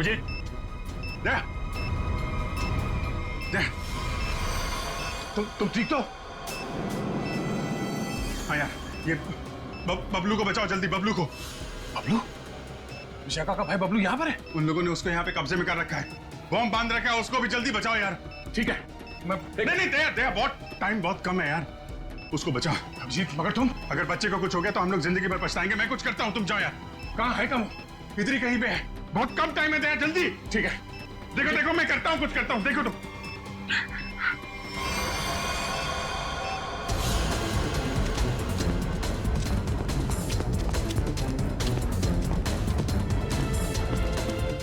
अभिजीत, दे, दे। तुम ठीक तो? हाँ यार, ये बबलू को बचाओ जल्दी, बबलू को। बबलू? विशाखा का भाई बबलू यहाँ पर है? उन लोगों ने उसको यहाँ पे कब्जे में कर रखा है, बॉम्ब बांध रखा है, उसको भी जल्दी बचाओ यार। ठीक है, मैं नहीं दया बहुत टाइम बहुत कम है यार, उसको बचाओ। अभिजीत, मगर तुम, अगर बच्चे को कुछ हो गया तो हम लोग जिंदगी भर पछताएंगे। मैं कुछ करता हूँ, तुम जाओ यार। कहाँ है? कम इधर ही कहीं पे है, बहुत कम टाइम है, दया जल्दी। ठीक है, देखो देखो मैं करता हूँ, कुछ करता हूँ, देखो तुम।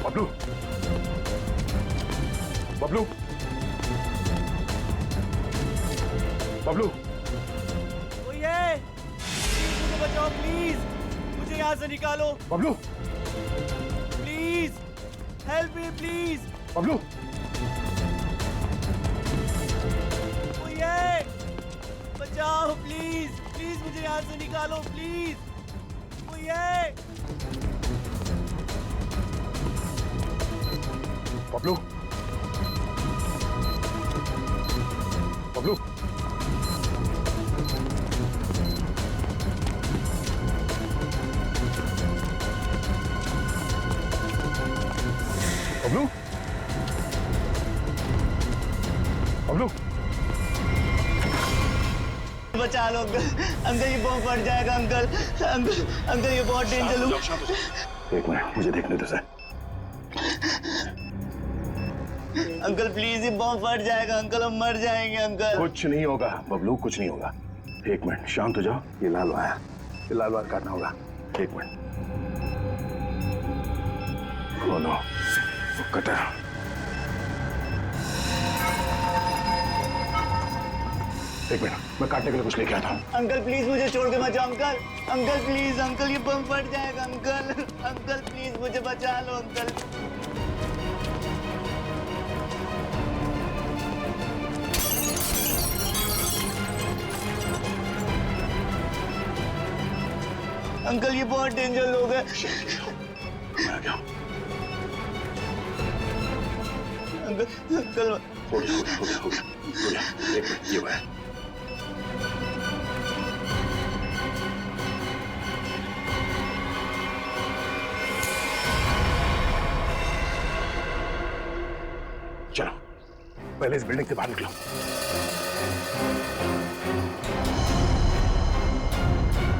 बबलू, बबलू, बबलू, कोई है? प्लीज मुझे बचाओ, प्लीज मुझे यहाँ से निकालो। Bablu, please help me, please. Bablu, कोई है? बचाओ प्लीज, प्लीज मुझे यहाँ से निकालो, प्लीज। कोई है? बबलू, बबलू, बबलू, बबलू, बचा लो अंकल, अंकल ये बॉम्ब फट जाएगा अंकल, अंकल अंकल ये बहुत डेंजर है। एक मिनट, मुझे देखने दो सर। अंकल प्लीज ये बॉम्ब फट जाएगा अंकल, हम मर जाएंगे अंकल। कुछ नहीं होगा बबलू, कुछ नहीं होगा। एक मिनट, शांत हो जाओ। ये लाल वायर, ये लाल वायर काटना होगा। एक मिनट। ओ नो, कटा। एक मिनट, मैं काटने के लिए कुछ लेके आता हूँ। अंकल प्लीज मुझे छोड़ के मत जाओ अंकल, अंकल प्लीज, अंकल ये बम फट जाएगा अंकल, अंकल प्लीज मुझे बचा लो अंकल। अंकल ये बहुत डेंजर लोग हैं। मैं आ गया हूँ। अंकल अंकल हो गया, हो गया, हो गया, हो गया, हो गया। एक मिनट, ये वायर। चलो, पहले इस बिल्डिंग से बाहर निकलो।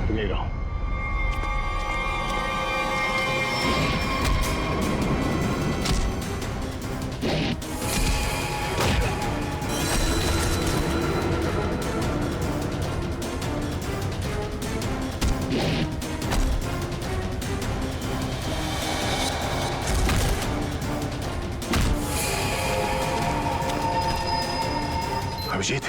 तुम यही रहो। अभिजीत,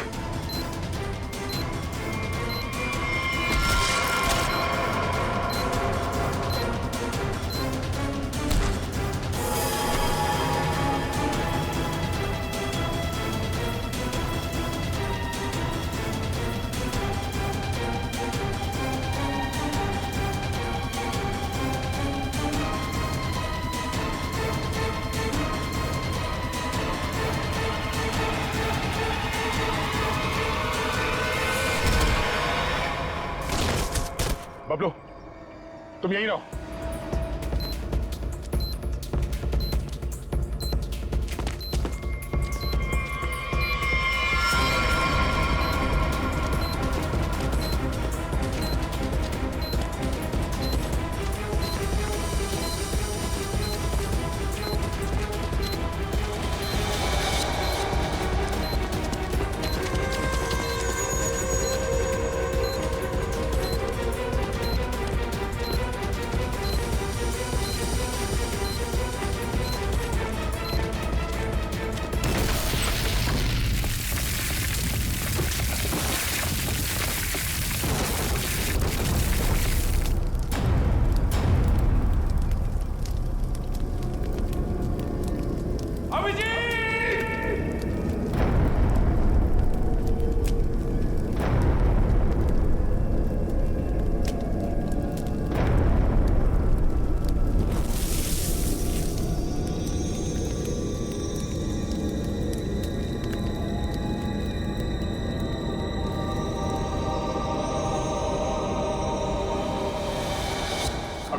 बबलू, तुम यहीं रहो।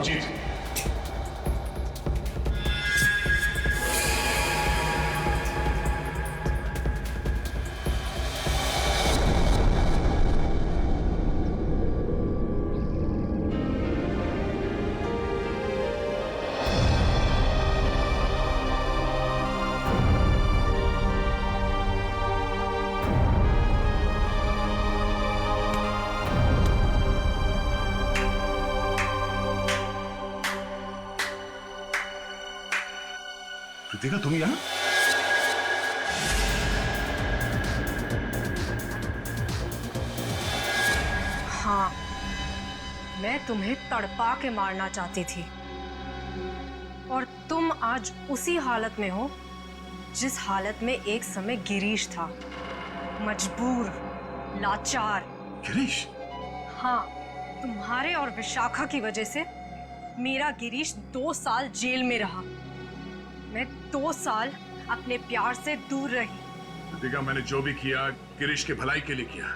अभिजीत, कृतिका तुम यहाँ? हाँ, मैं तुम्हें तड़पा के मारना चाहती थी और तुम आज उसी हालत में हो जिस हालत में एक समय गिरीश था, मजबूर, लाचार। गिरीश? हाँ, तुम्हारे और विशाखा की वजह से मेरा गिरीश 2 साल जेल में रहा। मैं 2 साल अपने प्यार से दूर रही। कृतिका, मैंने जो भी किया गिरीश की भलाई के लिए किया।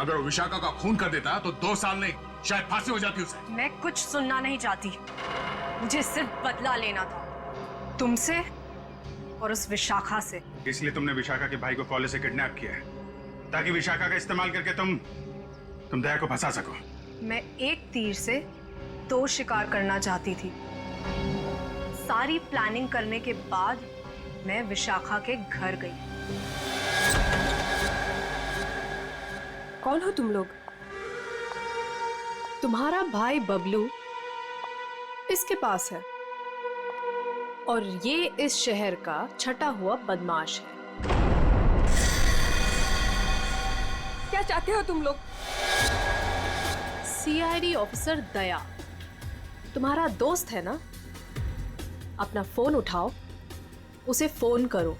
अगर वो विशाखा का खून कर देता तो 2 साल नहीं, शायद फांसी हो जाती उसे। मैं कुछ सुनना नहीं चाहती, मुझे सिर्फ बदला लेना था, तुमसे और उस विशाखा से। इसलिए तुमने विशाखा के भाई को कॉलेज से किडनैप किया है, ताकि विशाखा का इस्तेमाल करके तुम दया को फंसा सको। मैं एक तीर से 2 शिकार करना चाहती थी। सारी प्लानिंग करने के बाद मैं विशाखा के घर गई। कौन हो तुम लोग? तुम्हारा भाई बबलू इसके पास है और ये इस शहर का छटा हुआ बदमाश है। क्या चाहते हो तुम लोग? सीआईडी ऑफिसर दया तुम्हारा दोस्त है ना? अपना फोन उठाओ, उसे फोन करो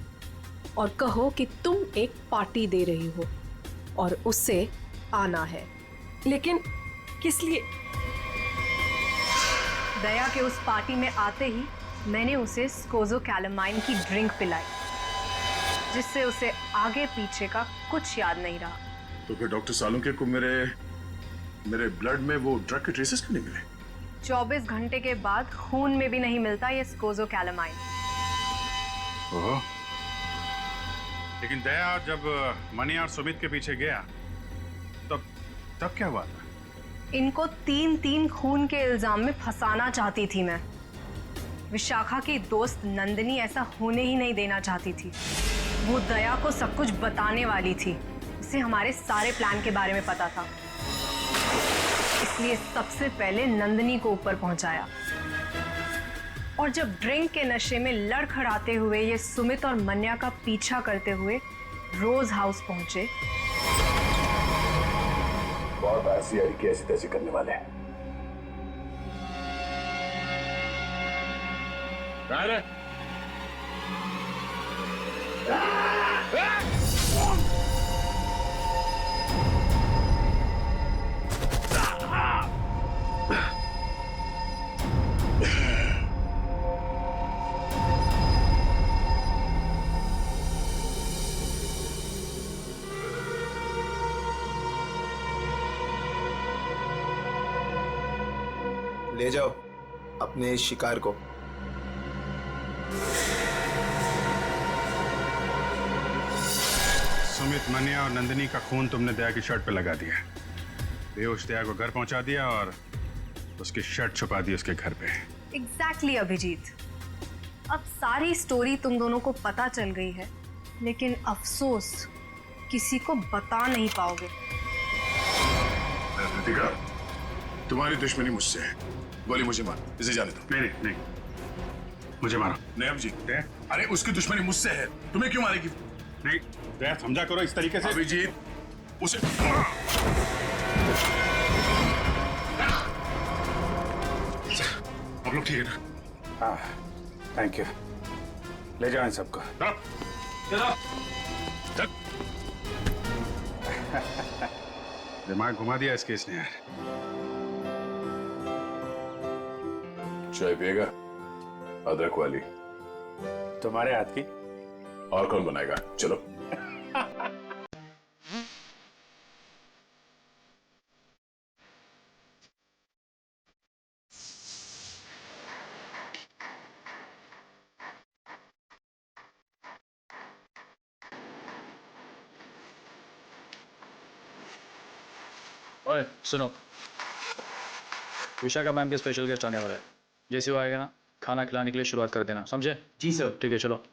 और कहो कि तुम एक पार्टी दे रही हो और उससे आना है। लेकिन किस लिए? दया के उस पार्टी में आते ही मैंने उसे स्कोज़ोकैलामाइन की ड्रिंक पिलाई, जिससे उसे आगे पीछे का कुछ याद नहीं रहा। तो फिर डॉक्टर सालुंके को मेरे ब्लड में वो ड्रग के ट्रेसेस क्यों नहीं मिले? 24 घंटे के बाद खून में भी नहीं मिलता ये स्कोज़ोकैलामाइन। ओह। लेकिन दया जब मनी और सुमित के पीछे गया तब क्या हुआ था? इनको 3 खून के इल्जाम में फंसाना चाहती थी मैं। विशाखा की दोस्त नंदिनी ऐसा होने ही नहीं देना चाहती थी। वो दया को सब कुछ बताने वाली थी, उसे हमारे सारे प्लान के बारे में पता था। इसलिए सबसे पहले नंदिनी को ऊपर पहुंचाया और जब ड्रिंक के नशे में लड़खड़ाते हुए ये सुमित और मन्या का पीछा करते हुए रोज हाउस पहुंचे। बहुत ऐसी हरकतें ऐसी तैसी करने वाले हैं। ले जाओ अपने शिकार को। सुमित, मन्या और नंदिनी का खून तुमने दया की शर्ट पे लगा दिया। बेहोश दया को घर पहुंचा दिया और उसकी शर्ट छुपा दी उसके घर पे। एग्जैक्टली अभिजीत, अब सारी स्टोरी तुम दोनों को पता चल गई है, लेकिन अफसोस किसी को बता नहीं पाओगे। कृतिका, तुम्हारी दुश्मनी मुझसे है। गोली मुझे मार, इसे जाने दो। नहीं, मुझे मारो। नहीं अभिजीत, अरे उसकी दुश्मनी मुझसे है, तुम्हें क्यों मारेगी? नहीं दया, समझा करो इस तरीके से। अभिजीत, उसे आप लोग ठीक है ना? हाँ, थैंक यू। ले जाओ इन सबको। दिमाग घुमा दिया इस केस ने यार। चाय पिएगा? अदरक वाली। तुम्हारे हाथ की। और कौन बनाएगा? चलो। ओए सुनो, विशाखा मैम के स्पेशल गेस्ट आने वाला है। जैसे वो आएगा ना, खाना खिलाने के लिए शुरुआत कर देना, समझे? जी सर। ठीक है, चलो।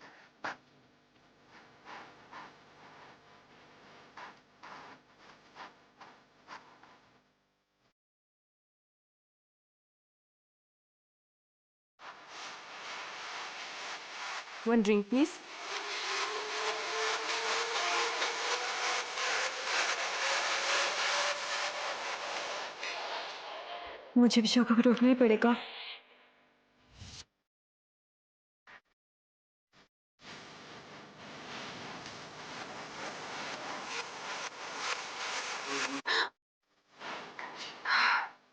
One drink, please. मुझे विशाखा को रोकना ही पड़ेगा।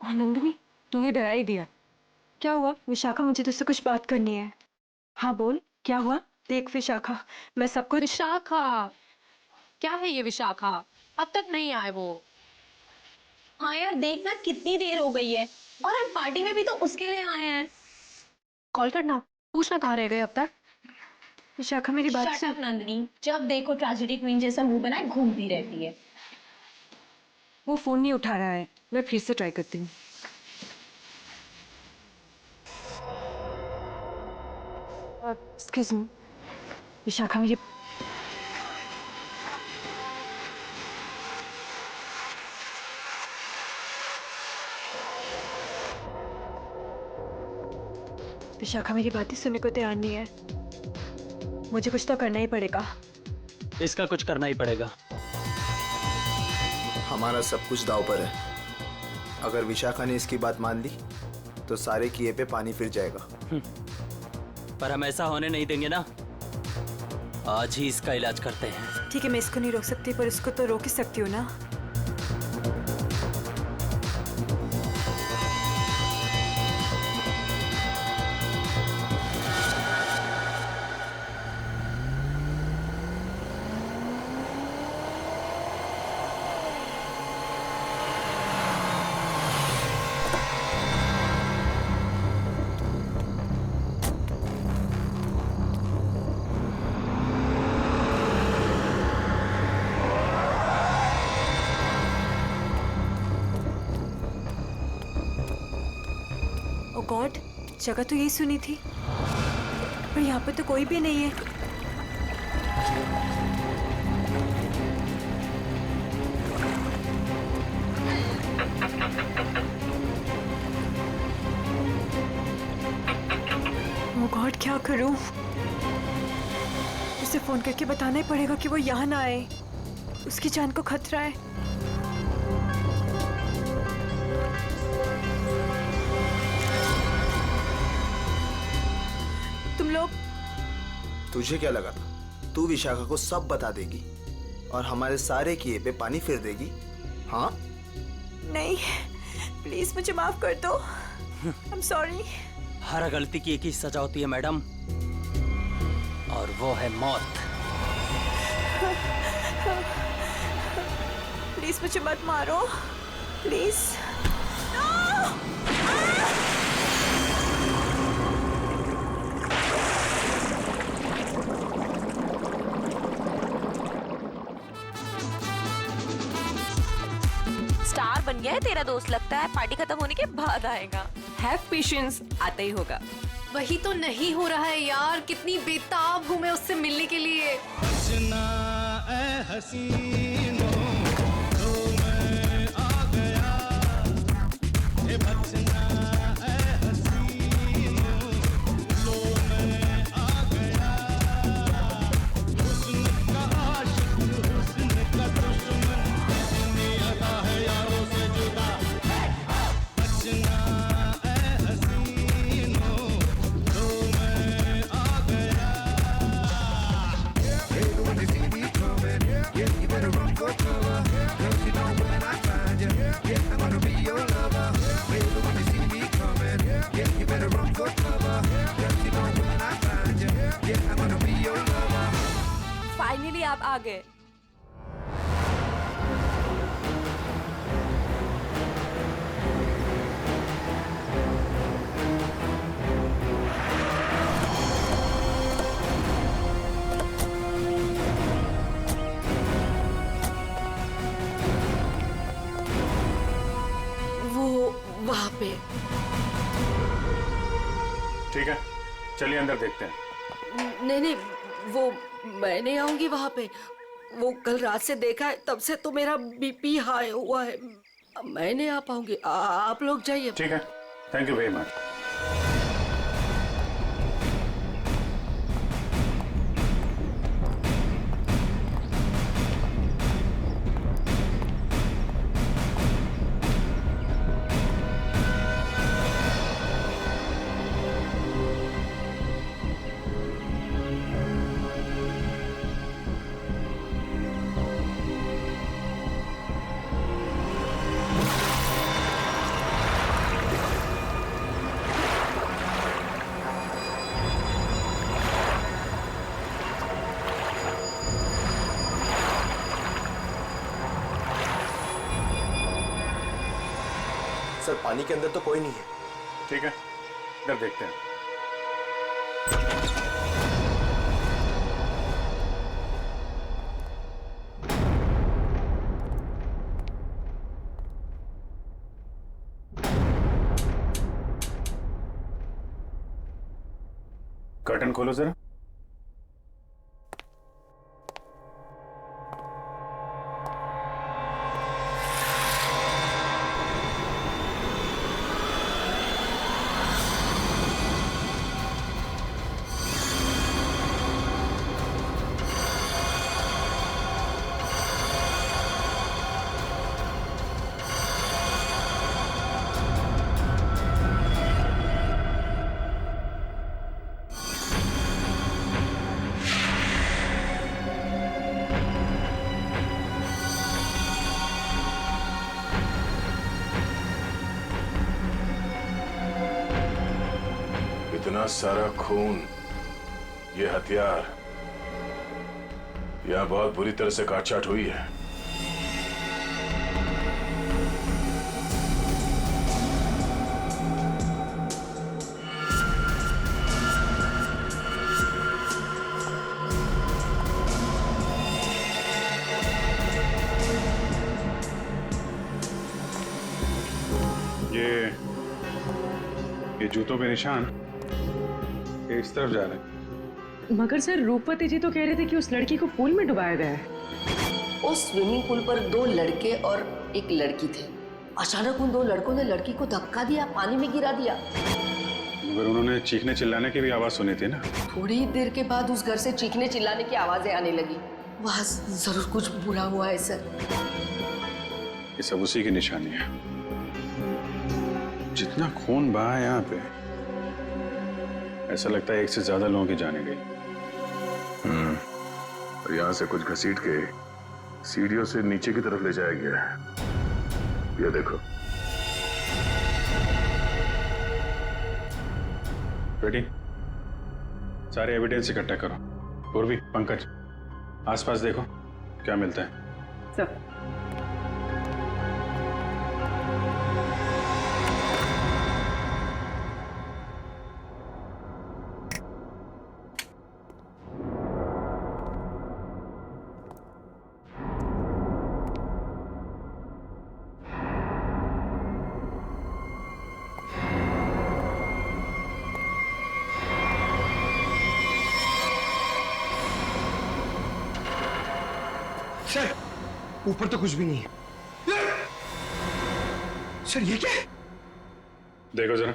नंदिनी, तुम्हें डरा ही दिया। क्या हुआ? विशाखा, मुझे तुझसे कुछ बात करनी है। हाँ बोल, क्या हुआ? देख विशाखा, मैं सबको विशाखा, क्या है ये विशाखा? अब तक नहीं आए वो। हाँ यार, देखना कितनी देर हो गई है और हम पार्टी में भी तो उसके लिए आए हैं। कॉल करना, पूछना कहाँ रह गए अब तक। विशाखा मेरी बात Shut सुन। up, नंदिनी, जब देखो ट्रेजेडी क्वीन जैसा मुंह बनाए घूमती रहती है। वो फोन नहीं उठा रहा है, मैं फिर से ट्राई करती हूँ। एक्सक्यूज मी, विशाखा मेरी विशाखा मेरी बातें सुनने को तैयार नहीं है। मुझे कुछ तो करना ही पड़ेगा। इसका कुछ करना ही पड़ेगा। हमारा सब कुछ दांव पर है। अगर विशाखा ने इसकी बात मान ली तो सारे किए पे पानी फिर जाएगा। पर हम ऐसा होने नहीं देंगे ना। आज ही इसका इलाज करते हैं। ठीक है, मैं इसको नहीं रोक सकती पर उसको तो रोक ही सकती हूँ ना। ओ गॉड, जगह तो यही सुनी थी पर यहाँ पर तो कोई भी नहीं है। ओ गॉड, क्या करूं? उसे फोन करके बताना ही पड़ेगा कि वो यहाँ ना आए। उसकी जान को खतरा है। तुम लोग, तुझे क्या लगा था तू विशाखा को सब बता देगी और हमारे सारे किए पे पानी फिर देगी? हाँ? नहीं, प्लीज मुझे माफ कर दो। I'm sorry। हर गलती की एक ही सजा होती है मैडम, और वो है मौत। प्लीज मुझे मत मारो, प्लीज। स्टार बन गया है तेरा दोस्त, लगता है पार्टी खत्म होने के बाद आएगा। हैव पेशेंस, आता ही होगा। वही तो नहीं हो रहा है यार, कितनी बेताब हूँ मैं उससे मिलने के लिए। फाइनली आप आ गए। पे। ठीक है, चलिए अंदर देखते हैं। नहीं नहीं, वो मैं नहीं आऊंगी वहां पे। वो कल रात से देखा है, तब से तो मेरा बीपी हाई हुआ है। मैं नहीं आ पाऊंगी, आप लोग जाइए। ठीक है, thank you very much. Sir पानी के अंदर तो कोई नहीं है। ठीक है, इधर देखते हैं। कर्टन खोलो जरा। इतना सारा खून, ये हथियार, यह बहुत बुरी तरह से काटछाट हुई है। ये जूतों पे निशान ये इस तरफ जा रहे हैं। मगर सर रूपवती जी तो कह रहे थे कि उस लड़की को पूल में डुबाया गया है। उस स्विमिंग पूल पर 2 लड़के और एक लड़की थे। अचानक उन 2 लड़कों ने लड़की को धक्का दिया, पानी में गिरा दिया। मगर उन्होंने चीखने चिल्लाने की भी आवाज सुनी थी ना। थोड़ी देर के बाद उस घर से चीखने चिल्लाने की आवाजें आने लगी। वहां जरूर कुछ बुरा हुआ है सर। ये सब उसी की निशानी है। जितना खून बहा है यहाँ पे, ऐसा लगता है 1 से ज्यादा लोगों की जाने गई। और यहाँ से कुछ घसीट के सीढ़ियों से नीचे की तरफ ले जाया गया है। ये देखो। बेटी, सारे एविडेंस इकट्ठा करो। पूर्वी, पंकज, आसपास देखो क्या मिलता है। सर सर ऊपर तो कुछ भी नहीं है। सर ये क्या है? देखो जरा।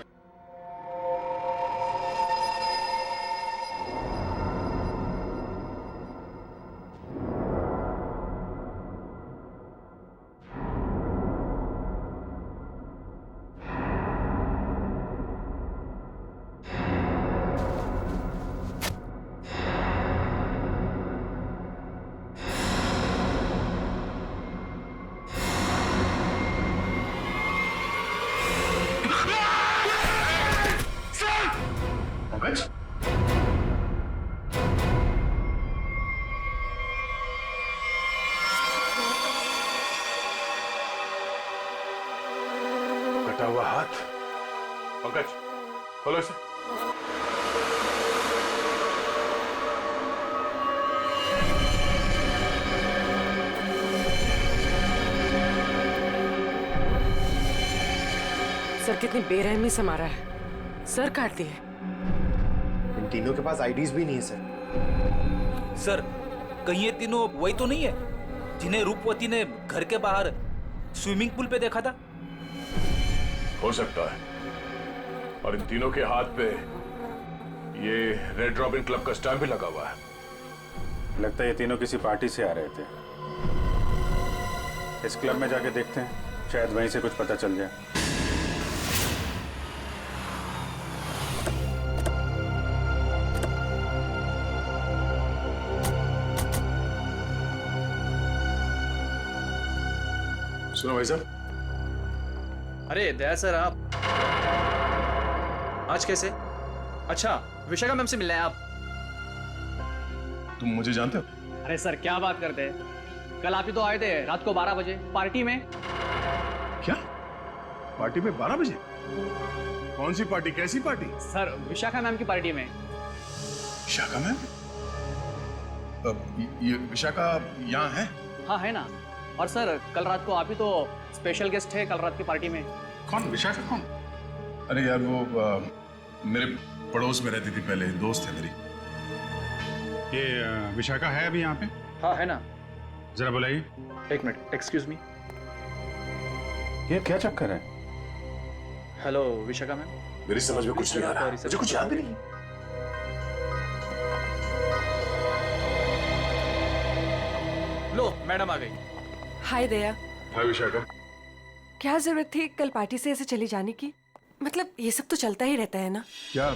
पंकज, कटा हुआ हाथ। पंकज, खोलो इसे। सर कितनी बेरहमी से मारा है, सर काट दिए। इन तीनों के पास आईडीज भी नहीं है सर। सर कहीं ये तीनों वही तो नहीं है जिन्हें रूपवती ने घर के बाहर स्विमिंग पूल पे देखा था? हो सकता है। और इन तीनों के हाथ पे ये रेड रॉबिन क्लब का स्टैम्प भी लगा हुआ है। लगता है ये तीनों किसी पार्टी से आ रहे थे। इस क्लब में जाके देखते हैं, शायद वहीं से कुछ पता चल जाए। सुनो भाई साहब। अरे दया सर, आप आज कैसे? अच्छा, विशाखा मैम से मिलना है आप? तुम मुझे जानते हो? अरे सर क्या बात करते हैं, कल आप ही तो आए थे रात को 12 बजे पार्टी में। क्या पार्टी में 12 बजे? कौन सी पार्टी, कैसी पार्टी? सर विशाखा मैम की पार्टी में। विशाखा मैम? ये विशाखा यहाँ है? हाँ है ना। और सर कल रात को आप ही तो स्पेशल गेस्ट है कल रात की पार्टी में। कौन विशाखा कौन? अरे यार वो मेरे पड़ोस में रहती थी पहले, दोस्त है मेरी। ये विशाखा है अभी यहाँ पे? हाँ है ना। जरा बुलाइए। एक मिनट, एक्सक्यूज मी। ये क्या चक्कर है? Hello Vishakha ma'am. मेरी समझ में कुछ नहीं आ रहा, मुझे कुछ याद भी नहीं। लो मैडम आ गई। हाय दया। हाय विशाखा। क्या जरूरत थी कल पार्टी से ऐसे चली जाने की? मतलब ये सब तो चलता ही रहता है ना। क्या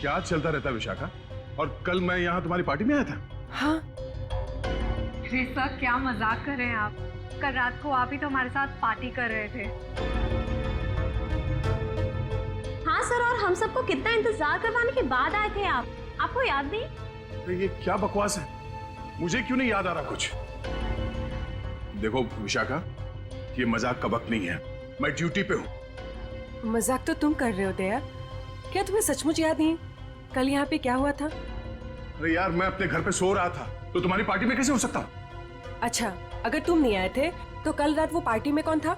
क्या चलता रहता है विशाखा? और कल मैं यहाँ तुम्हारी पार्टी में आया था। हाँ। अरे सर क्या मजाक कर रहे हैं आप? कल रात को आप ही तो हमारे साथ पार्टी कर रहे थे। हाँ सर, और हम सबको कितना इंतजार करवाने के बाद आए थे आप, आपको याद नहीं? तो ये क्या बकवास है? मुझे क्यों नहीं याद आ रहा कुछ? देखो विशाखा, ये मजाक का वक्त नहीं है, मैं ड्यूटी पे हूँ। मजाक तो तुम कर रहे हो दया। क्या तुम्हें सचमुच याद नहीं कल यहाँ पे क्या हुआ था? अरे यार मैं अपने घर पे सो रहा था, तो तुम्हारी पार्टी में कैसे हो सकता हूँ? अच्छा, अगर तुम नहीं आए थे तो कल रात वो पार्टी में कौन था?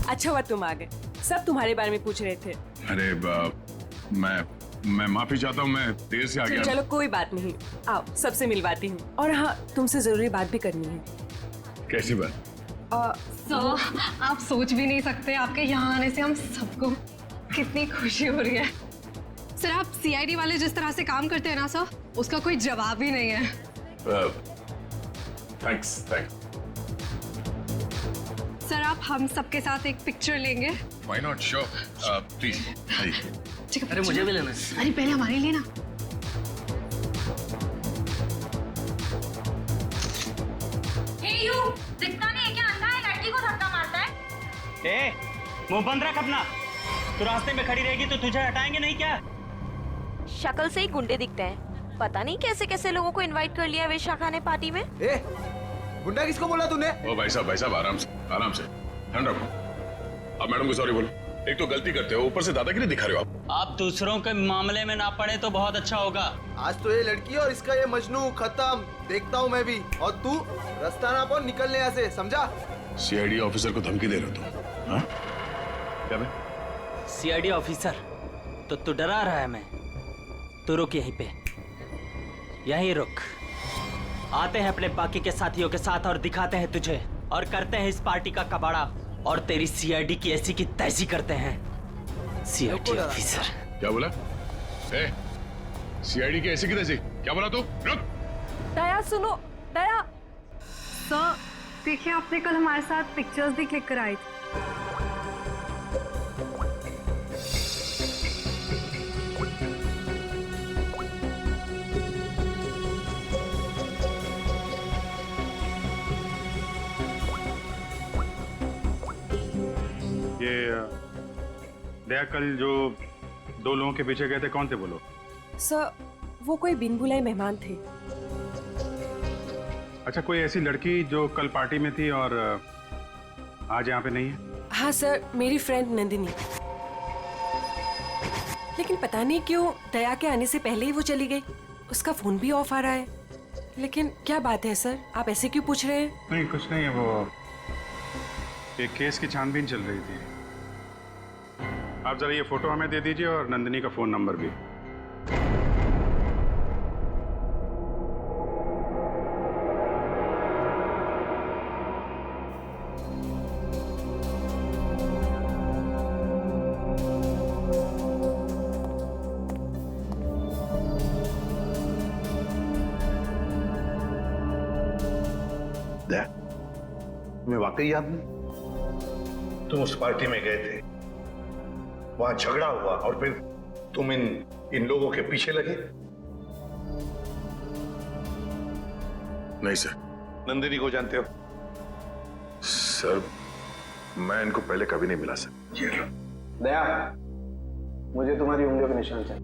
अच्छा हुआ तुम आ गए, सब तुम्हारे बारे में पूछ रहे थे। अरे मैं माफी चाहता हूँ, मैं देर से आ गया। चलो कोई बात नहीं, आओ सबसे मिलवाती हूँ। और हाँ, तुमसे जरूरी बात भी करनी है। कैसी बात? सर आप सोच भी नहीं सकते, आपके यहाँ आने से हम सबको कितनी खुशी हो रही है। सर आप सीआईडी वाले जिस तरह से काम करते हैं ना सर, उसका कोई जवाब ही नहीं है। थैंक्स। सर आप हम सबके साथ एक पिक्चर लेंगे? Why not? Sure. Please. अरे मुझे भी लेना है। अरे पहले हमारे लिए ना। Hey you, दिखता नहीं है क्या? अंधा है, लड़की को धक्का मारता है। मुंह बंद रख अपना। तू रास्ते में खड़ी रहेगी तो तुझे हटाएंगे नहीं क्या? शक्ल से ही गुंडे दिखते हैं, पता नहीं कैसे कैसे लोगों को इनवाइट कर लिया विशाखा ने पार्टी में। गुंडा किसको बोला तूने? ओ भाई साहब आराम से ठंड रखो। अब मैडम को सॉरी बोलो। एक तो गलती करते हो, ऊपर से दादागिरी दिखा रहे हो आप। आप दूसरों के मामले में ना पड़े तो बहुत अच्छा होगा। आज तो ये लड़की और इसका ये मजनू खत्म, देखता हूँ मैं भी। और तू रास्ता ना पाओ, निकलने यहाँ से, समझा? सीआईडी ऑफिसर को धमकी दे रहे हो तुम? हाँ? क्या बे? सीआईडी ऑफिसर तो तू डरा रहा है? मैं तू रुक यहीं पे, यहीं रुक। आते हैं अपने बाकी के साथियों के साथ और दिखाते हैं तुझे, और करते हैं इस पार्टी का कबाड़ा, और तेरी सीआईडी की ऐसी की तैसी करते हैं। CID officer. क्या बोला? सीआईडी की ऐसी की तैसी? क्या बोला तू? रुक। दया सुनो, दया। सर देखिए, आपने कल हमारे साथ पिक्चर्स भी क्लिक कराई थी। दया कल जो 2 लोगों के पीछे गए थे, कौन थे बोलो? सर वो कोई बिन बुलाए मेहमान थे। अच्छा, कोई ऐसी लड़की जो कल पार्टी में थी और आज यहाँ पे नहीं है? हाँ सर, मेरी फ्रेंड नंदिनी। लेकिन पता नहीं क्यों दया के आने से पहले ही वो चली गई। उसका फोन भी ऑफ आ रहा है। लेकिन क्या बात है सर, आप ऐसे क्यों पूछ रहे हैं? नहीं कुछ नहीं है, वो एक केस की छानबीन चल रही थी। आप जरा ये फोटो हमें दे दीजिए और नंदिनी का फोन नंबर भी। तुम्हें वाकई याद नहीं? तुम उस पार्टी में गए थे, वहां झगड़ा हुआ और फिर तुम इन लोगों के पीछे लगे। नहीं सर। नंदिनी को जानते हो? सर मैं इनको पहले कभी नहीं मिला सर। ये लो। दया, मुझे तुम्हारी उंगलियों के निशान चाहिए,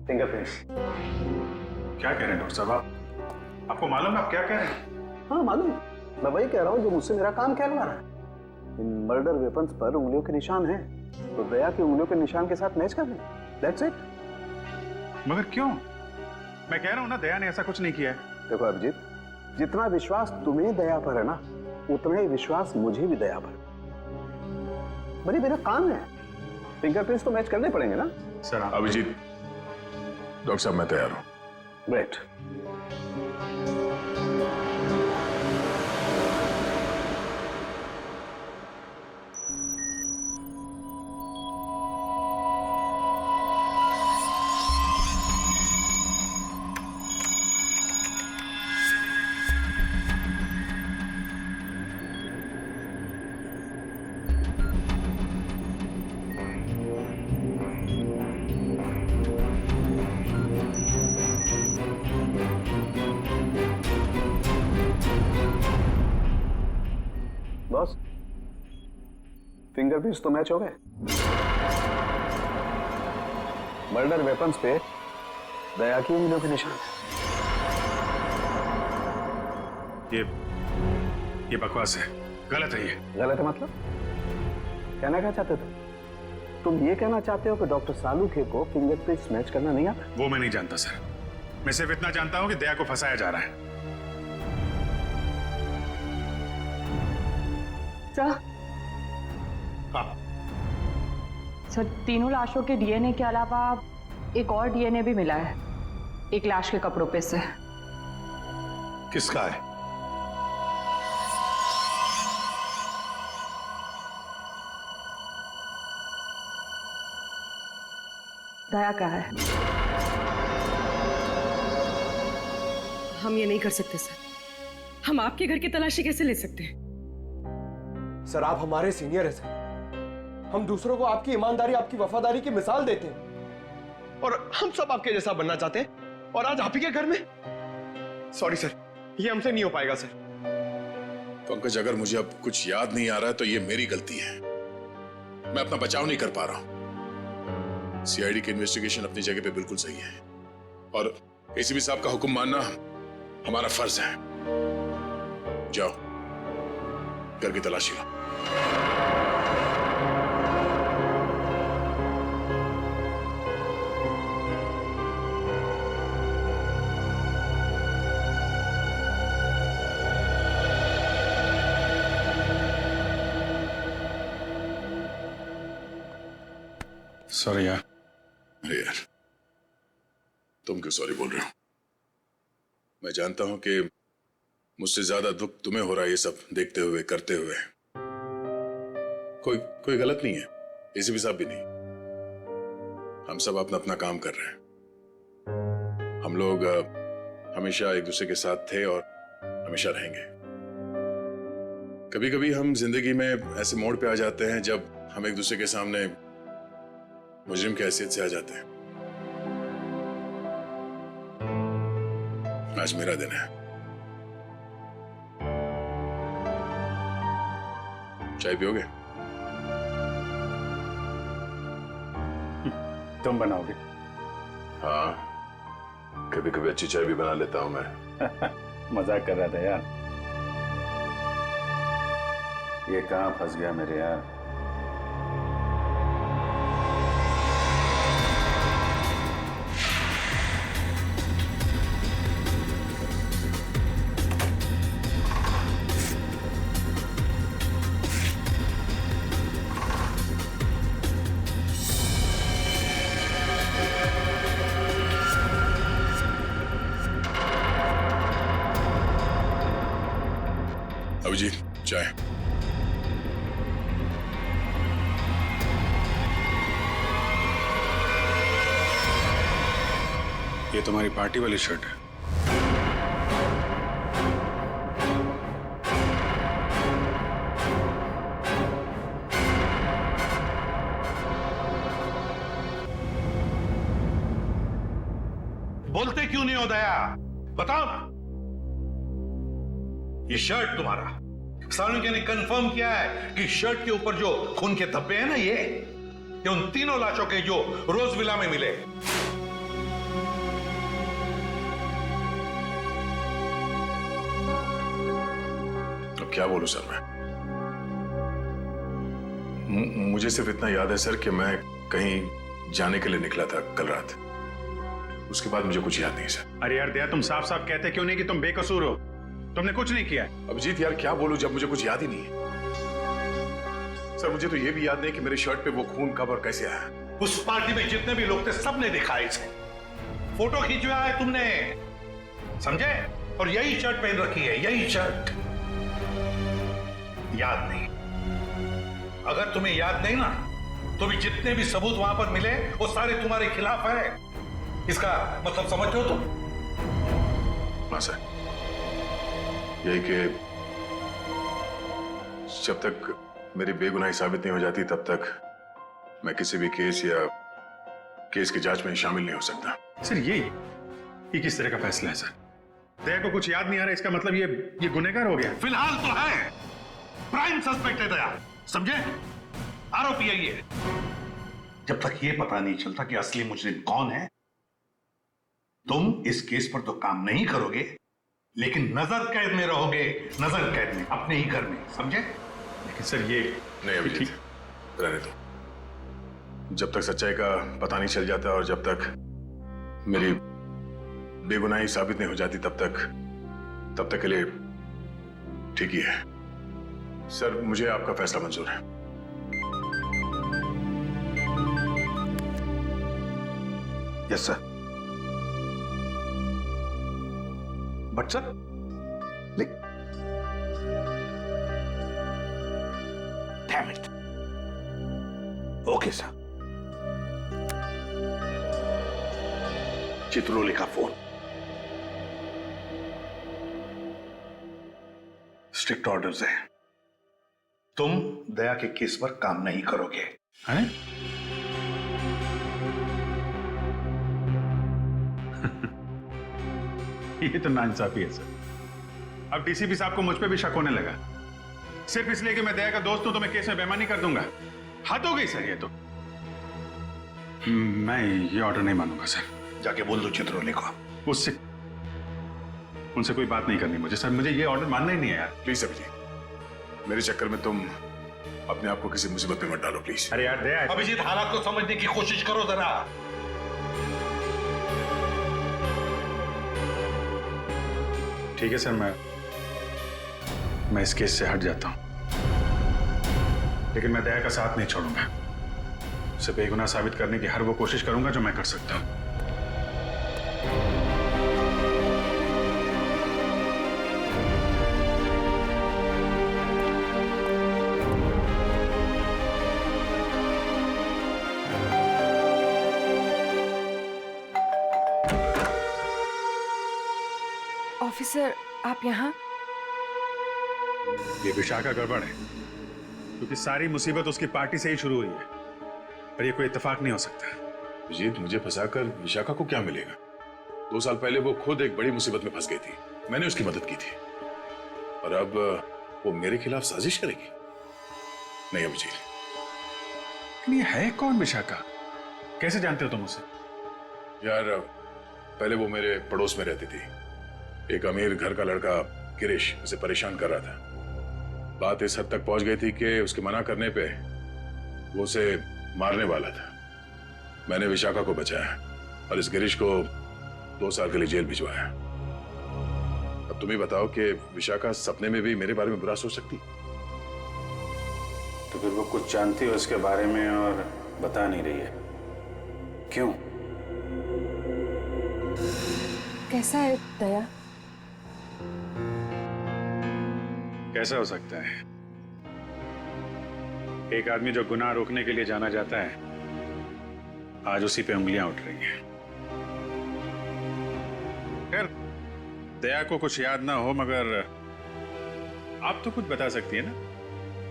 फिंगरप्रिंट्स। क्या कह रहे हैं डॉक्टर साहब? आपको मालूम है आप क्या कह रहे हैं? हाँ मालूम, मैं वही कह रहा हूँ जो मुझसे मेरा काम कहलवा रहा है। इन मर्डर वेपन्स पर उंगलियों के निशान हैं, तो दया की उंगलियों के निशान के साथ मैच कर दें। That's it. मगर क्यों? मैं कह रहा हूं ना, दया ने ऐसा कुछ नहीं किया है। देखो अभिजीत, जितना विश्वास तुम्हें दया पर है ना, उतना ही विश्वास मुझे भी दया पर। बड़ी मेरा काम है, फिंगरप्रिंट्स तो मैच करने पड़ेंगे ना सर। अभिजीत, डॉक्टर साहब मैं तैयार हूं। ग्रेट। बॉस, फिंगरप्रिंट्स तो मैच हो गए। मर्डर वेपन्स पे दया की उंगलियों के निशान। ये बकवास है, गलत है। ये गलत है मतलब? कहना क्या चाहते हो तुम? ये कहना चाहते हो कि डॉक्टर सालूखे को फिंगरप्रिंट्स मैच करना नहीं आता? वो मैं नहीं जानता सर। मैं सिर्फ इतना जानता हूं कि दया को फंसाया जा रहा है। हाँ। सर, तीनों लाशों के डीएनए के अलावा एक और डीएनए भी मिला है, एक लाश के कपड़ों पे से। किसका है? दया का है। हम ये नहीं कर सकते सर। हम आपके घर की तलाशी कैसे ले सकते हैं? सर आप हमारे सीनियर हैं सर। हम दूसरों को आपकी ईमानदारी, आपकी वफादारी की मिसाल देते हैं, और हम सब आपके जैसा बनना चाहते हैं, और आज आप ही के घर में। सॉरी सर, ये हमसे नहीं हो पाएगा सर। पंकज, अगर मुझे अब कुछ याद नहीं आ रहा है तो ये मेरी गलती है। मैं अपना बचाव नहीं कर पा रहा हूं। सीआईडी की इन्वेस्टिगेशन अपनी जगह पे बिल्कुल सही है, और एसीपी साहब का हुक्म मानना हमारा फर्ज है। जाओ, घर की तलाशी लो। सॉरी यार। अरे यार, तुम क्यों सॉरी बोल रहे हो? मैं जानता हूं कि मुझसे ज्यादा दुख तुम्हें हो रहा है ये सब देखते हुए, करते हुए। कोई गलत नहीं है, एसीपी साहब भी नहीं। हम सब अपना अपना काम कर रहे हैं। हम लोग हमेशा एक दूसरे के साथ थे और हमेशा रहेंगे। कभी कभी हम जिंदगी में ऐसे मोड़ पे आ जाते हैं जब हम एक दूसरे के सामने मुजरिम की हैसियत से आ जाते हैं। आज मेरा दिन है। चाय पियोगे? तुम बनाओगे? हाँ, कभी कभी अच्छी चाय भी बना लेता हूं मैं। मजाक कर रहा था यार। ये कहां फंस गया मेरे यार। अभिजीत चाय। ये तुम्हारी पार्टी वाली शर्ट है। बोलते क्यों नहीं हो दया? बताओ ना। ये शर्ट तुम्हारा सालुंके ने कंफर्म किया है कि शर्ट के ऊपर जो खून के धब्बे हैं ना, ये उन तीनों लाशों के जो रोज विला में मिले। अब क्या बोलूं सर मैं? मुझे सिर्फ इतना याद है सर कि मैं कहीं जाने के लिए निकला था कल रात। उसके बाद मुझे कुछ याद नहीं सर। अरे यार दया, तुम साफ साफ कहते क्यों नहीं कि तुम बेकसूर हो? तुमने कुछ नहीं किया है। अभिजीत यार क्या बोलूं जब मुझे कुछ याद ही नहीं है। सर मुझे तो यह भी याद नहीं कि मेरे शर्ट पे वो खून कब और कैसे आया। उस पार्टी में जितने भी लोग थे सबने दिखा इसे। फोटो खींचवाया है तुमने, समझे? और यही शर्ट पहन रखी है, यही शर्ट। याद नहीं? अगर तुम्हें याद नहीं ना, तो भी जितने भी सबूत वहां पर मिले वो सारे तुम्हारे खिलाफ है। इसका मतलब समझते हो तुम? हाँ सर, यही कि जब तक मेरी बेगुनाही साबित नहीं हो जाती तब तक मैं किसी भी केस या केस की जांच में शामिल नहीं हो सकता। सर ये किस तरह का फैसला है सर? दया को कुछ याद नहीं आ रहा, इसका मतलब ये गुनहगार हो गया? फिलहाल तो है, प्राइम सस्पेक्ट है दया, समझे? आरोपी है ये। जब तक ये पता नहीं चलता कि असली मुजरिम कौन है, तुम इस केस पर तो काम नहीं करोगे, लेकिन नजर कैद में रहोगे, नजर कैद में, अपने ही घर में, समझे? लेकिन सर ये नहीं अभिजीत, रहने दो। जब तक सच्चाई का पता नहीं चल जाता और जब तक मेरी बेगुनाही साबित नहीं हो जाती तब तक के लिए ठीक ही है। सर मुझे आपका फैसला मंजूर है। Yes sir. But sir, damn it. Okay sir. Chitrole का फोन। स्ट्रिक्ट ऑर्डर्स है, तुम दया के केस पर काम नहीं करोगे। हैं? ये तो नाइंसाफी है सर। अब डीसीपी साहब को मुझ पे भी शक होने लगा, सिर्फ इसलिए कि मैं दया का दोस्त हूं तो मैं केस में बेईमानी कर दूंगा। हद हो गई सर ये तो। मैं ये ऑर्डर नहीं मानूंगा सर। जाके बोल दो चित्रोले को। उनसे कोई बात नहीं करनी मुझे सर, मुझे ये ऑर्डर मानना ही नहीं है यार। प्लीज अभिजीत, मेरे चक्कर में तुम अपने आप को किसी मुसीबत में मत डालो प्लीज। अरे यार दया, अभिजीत हालात को समझने की कोशिश करो जरा। ठीक है सर, मैं इस केस से हट जाता हूं, लेकिन मैं दया का साथ नहीं छोड़ूंगा। उसे बेगुनाह साबित करने की हर वो कोशिश करूंगा जो मैं कर सकता हूं। ऑफिसर, आप यहाँ? ये विशाखा गड़बड़ है, क्योंकि सारी मुसीबत उसकी पार्टी से ही शुरू हुई है, पर ये कोई इत्तेफाक नहीं हो सकता। अभिजीत, मुझे फंसाकर विशाखा को क्या मिलेगा? 2 साल पहले वो खुद एक बड़ी मुसीबत में फंस गई थी, मैंने उसकी मदद की थी, और अब वो मेरे खिलाफ साजिश करेगी? नहीं अभिजीत। लेकिन ये है कौन विशाखा? कैसे जानते हो तुम उसे? यार पहले वो मेरे पड़ोस में रहती थी। एक अमीर घर का लड़का गिरीश उसे परेशान कर रहा था। बात इस हद तक पहुंच गई थी कि उसके मना करने पे वो उसे मारने वाला था। मैंने विशाखा को बचाया और इस गिरीश को 2 साल के लिए जेल भिजवाया। अब तुम ही बताओ कि विशाखा सपने में भी मेरे बारे में बुरा सोच सकती? तो फिर वो कुछ जानती है उसके बारे में और बता नहीं रही है, क्यों? कैसा है दया? कैसा हो सकता है? एक आदमी जो गुनाह रोकने के लिए जाना जाता है, आज उसी पे उंगलियां उठ रही हैं। खैर, दया को कुछ याद ना हो, मगर आप तो कुछ बता सकती है ना,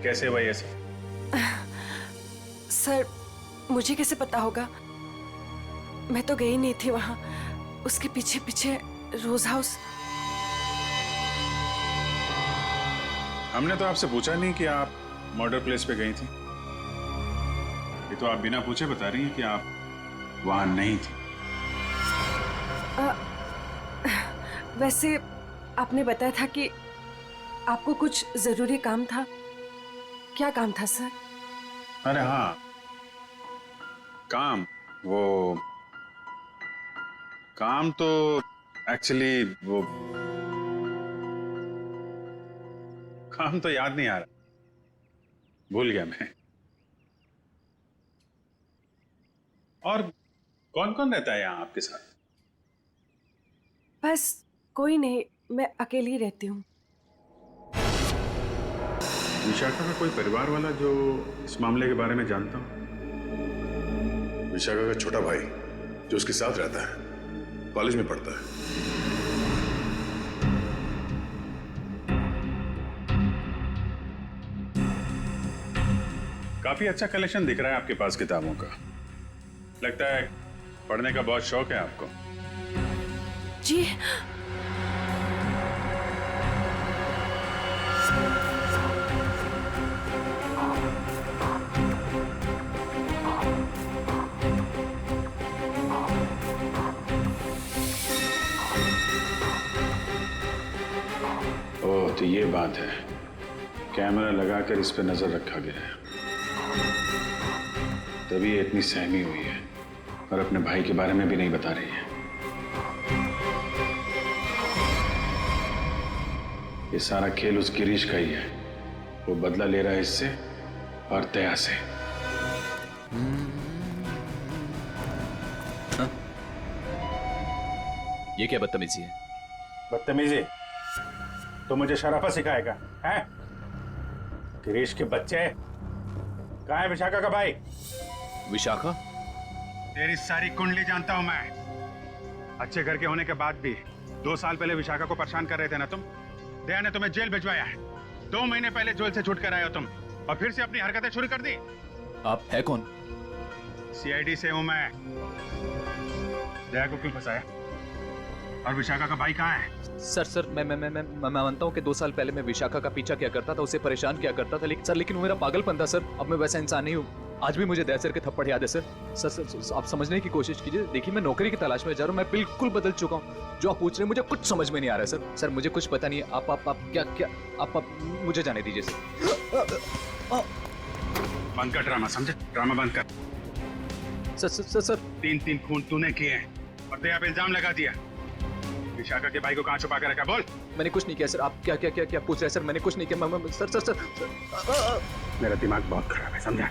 कैसे हुआ ये सब? सर, मुझे कैसे पता होगा? मैं तो गई नहीं थी वहां। उसके पीछे पीछे रोज हाउस। हमने तो आपसे पूछा नहीं कि आप मर्डर प्लेस पे गई थी। ये तो आप बिना पूछे बता रही हैं कि आप वहां नहीं थी। वैसे आपने बताया था कि आपको कुछ जरूरी काम था। क्या काम था सर? अरे हाँ, काम तो एक्चुअली वो काम तो याद नहीं आ रहा, भूल गया मैं। और कौन कौन रहता है यहाँ आपके साथ? बस कोई नहीं, मैं अकेली रहती हूँ। विशाखा का कोई परिवार वाला जो इस मामले के बारे में जानता हो? विशाखा का छोटा भाई जो उसके साथ रहता है, कॉलेज में पढ़ता है। काफी अच्छा कलेक्शन दिख रहा है आपके पास किताबों का। लगता है पढ़ने का बहुत शौक है आपको। जी। ओह, तो ये बात है। कैमरा लगाकर इस पे नजर रखा गया है, तभी ये इतनी सहमी हुई है और अपने भाई के बारे में भी नहीं बता रही है। ये सारा खेल उस गिरीश का ही है। वो बदला ले रहा है इससे और दया से। ये क्या बदतमीजी है? बदतमीजी तो मुझे शराफत सिखाएगा हैं? गिरीश के बच्चे, कहाँ है विशाखा का भाई? विशाखा? तेरी सारी कुंडली जानता हूं मैं। अच्छे घर के होने के बाद भी 2 साल पहले विशाखा को परेशान कर रहे थे ना तुम। दया ने तुम्हें जेल भिजवाया है। 2 महीने पहले जेल से छूट कर आए हो तुम, और फिर से अपनी हरकतें शुरू कर दी। आप है कौन? सीआईडी से हूं मैं। दया को क्यों फंसाया? और विशाखा का भाई कहाँ है? सर मैं मानता हूँ कि 2 साल पहले मैं विशाखा का पीछा किया करता था, उसे परेशान किया करता था, लेकिन वो मेरा पागलपन था सर। अब मैं वैसा इंसान नहीं हूँ। आज भी मुझे दया सर के थप्पड़ याद है सर। आप समझने की कोशिश कीजिए। देखिए, मैं नौकरी की तलाश में जा रहा हूँ। मैं बिल्कुल बदल चुका हूँ। जो आप पूछ रहे हैं मुझे कुछ समझ में नहीं आ रहा है सर। मुझे कुछ पता नहीं है। आप मुझे जाने दीजिए सर। बंद कर ड्रामा, समझे? ड्रामा बंद कर। सर 3 खून तूने किए हैं और दया पे इल्जाम लगा दिया। विशाखा के भाई को कहाँ छुपा कर रखा? बोल। मैंने कुछ नहीं किया सर। आप क्या पूछ रहे हैं सर? मैंने कुछ नहीं किया सर। मेरा दिमाग बहुत खराब है, समझा?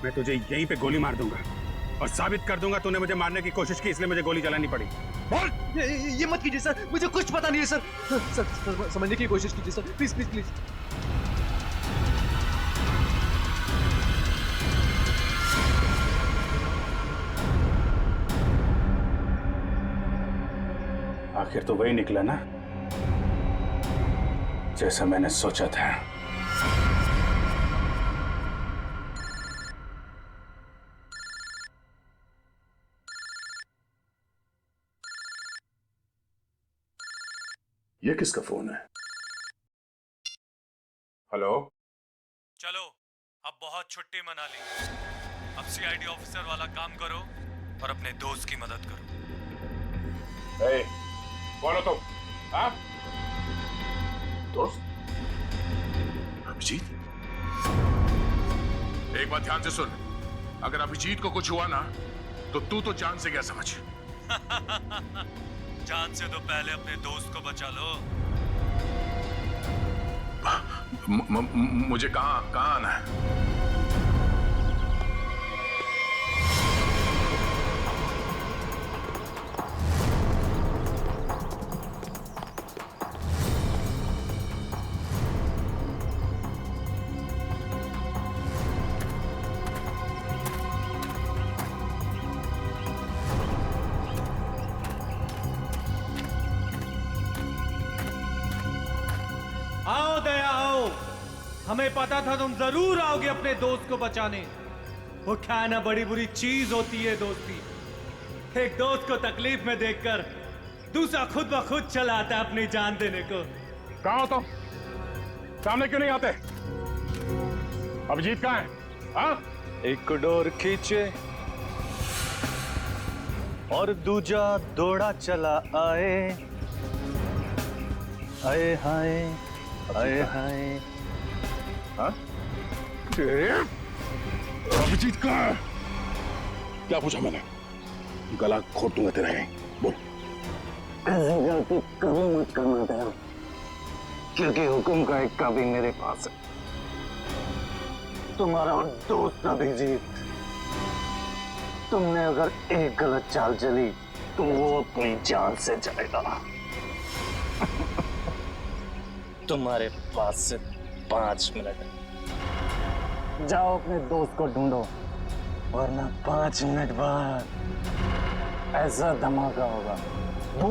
मैं तुझे यहीं पे गोली मार दूंगा और साबित कर दूंगा तूने मुझे मारने की कोशिश की, इसलिए मुझे गोली चलानी पड़ी। बोल। ये मत कीजिए सर, मुझे कुछ पता नहीं है सर। सर समझने की कोशिश कीजिए सर, प्लीज। आखिर तो वही निकला ना, जैसा मैंने सोचा था। ये किसका फोन है? हेलो। चलो, अब बहुत छुट्टी मना ली। अब सीआईडी ऑफिसर वाला काम करो और अपने दोस्त की मदद करो। ए, कौन हो तुम? हाँ? दोस्त? अभिजीत? एक बात ध्यान से सुन, अगर अभिजीत को कुछ हुआ ना तो तू तो जान से गया समझ। जान से तो पहले अपने दोस्त को बचा लो। मुझे कहाँ आना है? हमें पता था तुम जरूर आओगे अपने दोस्त को बचाने। वो क्या ना बड़ी बुरी चीज होती है दोस्ती। एक दोस्त को तकलीफ में देखकर दूसरा खुद ब खुद चला आता है अपनी जान देने को। कहाँ हो तुम? सामने क्यों नहीं आते? अभिजीत कहाँ है? हाँ? एक डोर खींचे और दूजा दौड़ा चला आए, आए हाय आए हाय। हाँ? अभिजीत कहाँ है? क्या पूछा मैंने? गला घोट दूंगा तेरा यहीं। बोल। ऐसी गलती कभी मत करना दया, क्योंकि हुक्म का एक कभी मेरे पास है। तुम्हारा दोस्त अभिजीत, तुमने अगर एक गलत चाल चली तो वो अपनी जान से जाएगा। तुम्हारे पास से 5 मिनट है। जाओ अपने दोस्त को ढूंढो, वरना 5 मिनट बाद ऐसा धमाका होगा। बू।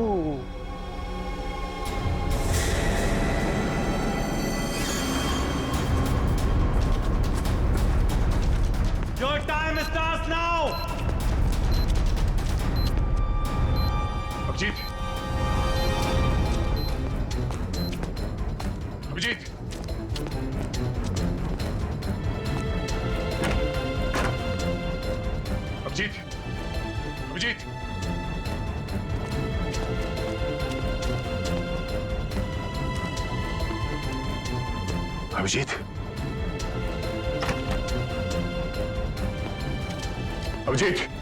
Your time starts now. Abhijit, Abhijit, Abhijit, Abhijit, Abhijit, Abhijit.